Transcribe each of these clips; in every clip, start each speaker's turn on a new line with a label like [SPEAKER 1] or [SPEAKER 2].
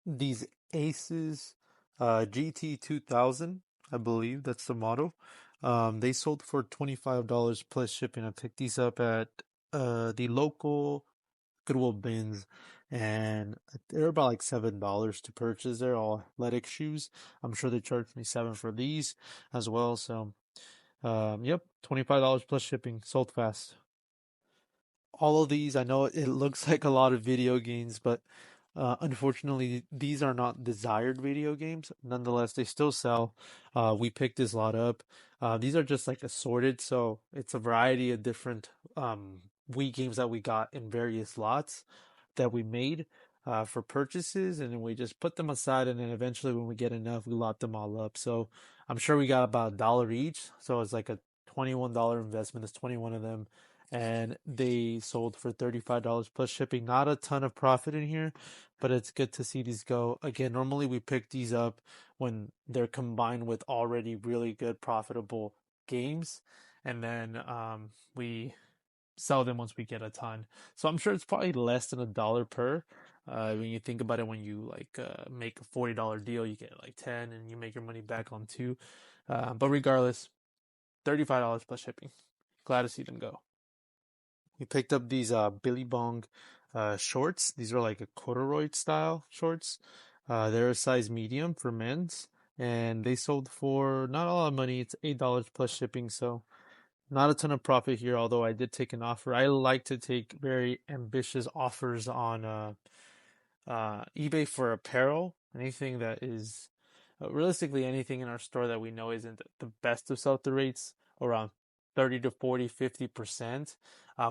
[SPEAKER 1] These Aces GT 2000, I believe that's the model. They sold for $25 plus shipping. I picked these up at the local Goodwill bins, and they're about like $7 to purchase. They're all athletic shoes. I'm sure they charged me 7 for these as well. So, yep, $25 plus shipping. Sold fast. All of these, I know it looks like a lot of video games, but unfortunately, these are not desired video games. Nonetheless, they still sell. We picked this lot up. These are just like assorted, so it's a variety of different Wii games that we got in various lots that we made for purchases, and then we just put them aside, and then eventually, when we get enough, we lot them all up. So I'm sure we got about $1 each, so it's like a $21 investment. It's 21 of them, and they sold for $35 plus shipping. Not a ton of profit in here, but it's good to see these go. Again, normally we pick these up when they're combined with already really good profitable games, and then we sell them once we get a ton. So I'm sure it's probably less than $1 per. When you think about it, when you like make a $40 deal, you get like 10, and you make your money back on two. But regardless, $35 plus shipping. Glad to see them go. We picked up these Billy Bong shorts. These are like a corduroy style shorts. They're a size medium for men's, and they sold for not a lot of money. It's $8 plus shipping, so not a ton of profit here. Although I did take an offer. I like to take very ambitious offers on eBay for apparel. Anything that is realistically anything in our store that we know isn't the best of sell-through rates, around 30 to 40, 50%,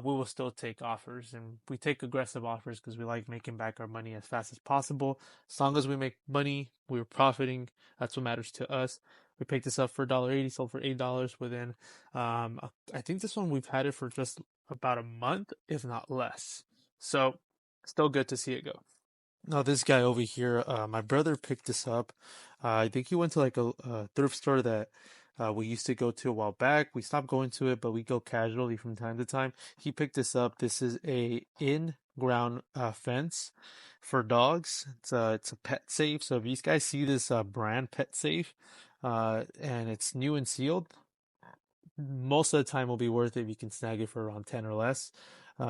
[SPEAKER 1] we will still take offers. And we take aggressive offers because we like making back our money as fast as possible. As long as we make money, we're profiting. That's what matters to us. We picked this up for $1.80, sold for $8 within. I think this one we've had it for just about a month, if not less. So, still good to see it go. Now, this guy over here, my brother picked this up. I think he went to like a thrift store that we used to go to a while back. We stopped going to it, but we go casually from time to time. He picked this up. This is a in-ground fence for dogs. It's a pet safe. So if you guys see this brand Pet Safe, and it's new and sealed, most of the time will be worth it if you can snag it for around 10 or less.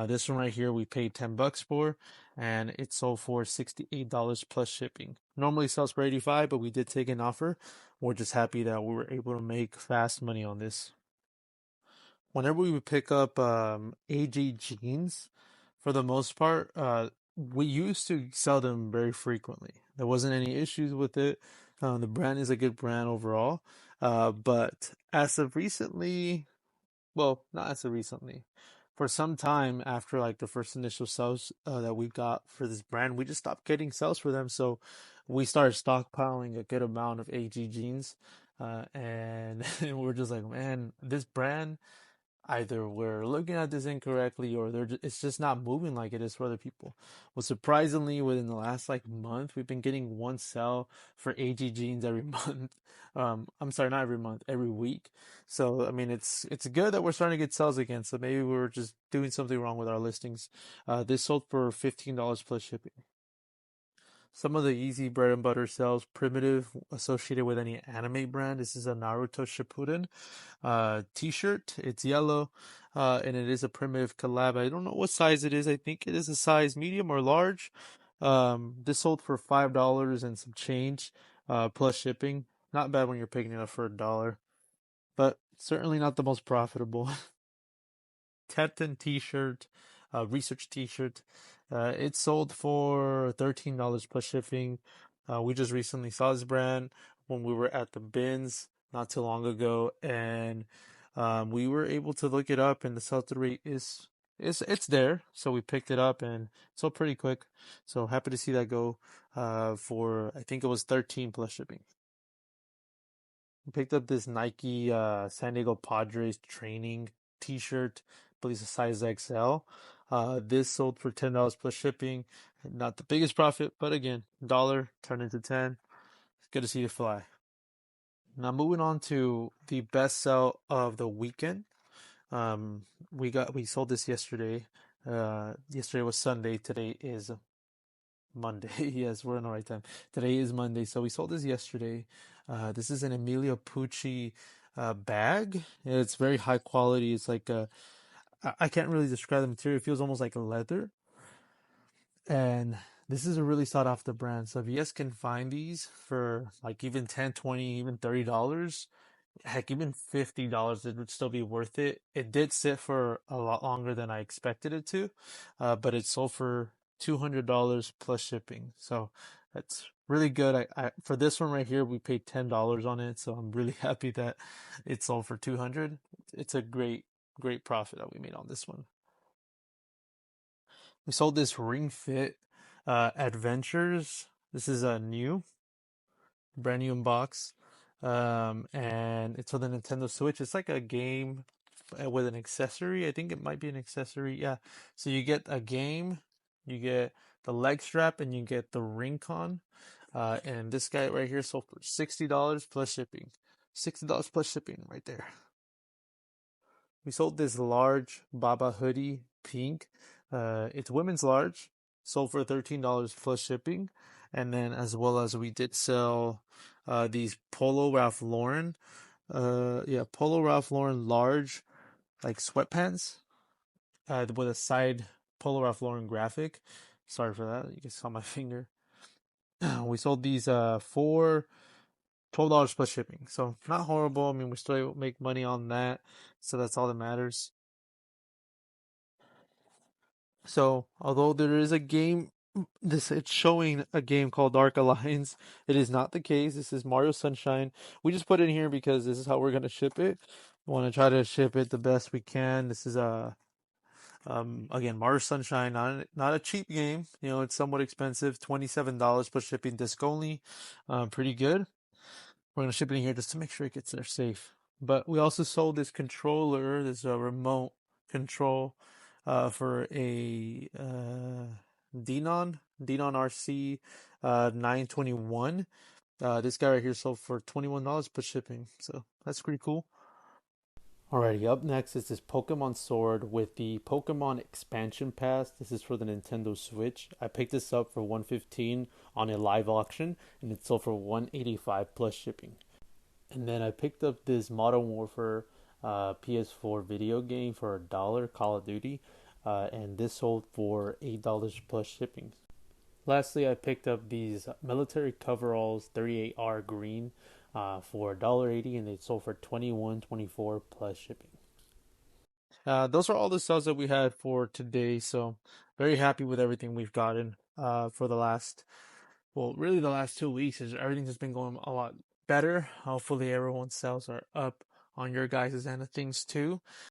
[SPEAKER 1] This one right here we paid $10 for, and it sold for $68 plus shipping. Normally sells for 85, but we did take an offer. We're just happy that we were able to make fast money on this. Whenever we would pick up AG jeans, for the most part, we used to sell them very frequently. There wasn't any issues with it. The brand is a good brand overall. But as of recently, well, not as of recently, for some time after like the first initial sales that we got for this brand, we just stopped getting sales for them. So we started stockpiling a good amount of AG jeans. And we're just like, man, this brand, either we're looking at this incorrectly, or it's just not moving like it is for other people. Well, surprisingly, within the last like month, we've been getting one sell for AG jeans every month. I'm sorry, not every month, every week. So I mean, it's good that we're starting to get sales again. So maybe we're just doing something wrong with our listings. This sold for $15 plus shipping. Some of the easy bread and butter sales, primitive, associated with any anime brand. This is a Naruto Shippuden t-shirt. It's yellow, and it is a primitive collab. I don't know what size it is. I think it is a size medium or large. This sold for $5 and some change, plus shipping. Not bad when you're picking it up for $1, but certainly not the most profitable. Teton t-shirt, research t-shirt. It sold for $13 plus shipping. We just recently saw this brand when we were at the bins not too long ago, and we were able to look it up, and the sell-through rate is it's there. So we picked it up, and it sold pretty quick. So happy to see that go for, I think it was 13 plus shipping. We picked up this Nike San Diego Padres training T-shirt, I believe it's a size XL. This sold for $10 plus shipping. Not the biggest profit, but again, dollar turned into 10. It's good to see it fly. Now moving on to the best sell of the weekend. We sold this yesterday. Yesterday was Sunday. Today is Monday. Yes, we're in the right time. Today is Monday, so we sold this yesterday. This is an Emilio Pucci bag. It's very high quality. It's like I can't really describe the material. It feels almost like leather, and this is a really sought after brand. So if you guys can find these for like even 10, 20, even $30, heck, even $50, it would still be worth it. It did sit for a lot longer than I expected it to, but it sold for $200 plus shipping. So that's really good. For this one right here, we paid $10 on it, so I'm really happy that it sold for 200. It's a great profit that we made on this one. We sold this Ring Fit Adventures. This is a brand new in box. And it's for the Nintendo Switch. It's like a game with an accessory. I think it might be an accessory. Yeah. So you get a game, you get the leg strap, and you get the ring con. And this guy right here sold for $60 plus shipping. $60 plus shipping right there. We sold this large Baba hoodie, pink. It's women's large, sold for $13 plus shipping. And then as well as we did sell these Polo Ralph Lauren. Yeah, Polo Ralph Lauren large, like sweatpants, with a side Polo Ralph Lauren graphic. Sorry for that. You can saw my finger. We sold these for $12 plus shipping. So not horrible. I mean, we still able to make money on that. So that's all that matters. So, although there is a game, it's showing a game called Dark Alliance. It is not the case. This is Mario Sunshine. We just put it in here because this is how we're gonna ship it. We want to try to ship it the best we can. This is a again Mario Sunshine, not a cheap game. You know, it's somewhat expensive, $27 plus shipping, disc only. Pretty good. We're gonna ship it in here just to make sure it gets there safe. But we also sold this controller, this remote control, for a Denon RC 921. This guy right here sold for $21 plus shipping, so that's pretty cool. Alrighty, up next is this Pokemon Sword with the Pokemon Expansion Pass. This is for the Nintendo Switch. I picked this up for 115 on a live auction, and it sold for 185 plus shipping. And then I picked up this Modern Warfare PS4 video game for $1, Call of Duty, and this sold for $8 plus shipping. Lastly, I picked up these military coveralls 38R green for $1.80, and they sold for 21.24 plus shipping. Those are all the sales that we had for today. So very happy with everything we've gotten for the last, well, really the last 2 weeks. Is everything has been going a lot better. Hopefully, everyone's sales are up on your guys' end of things too.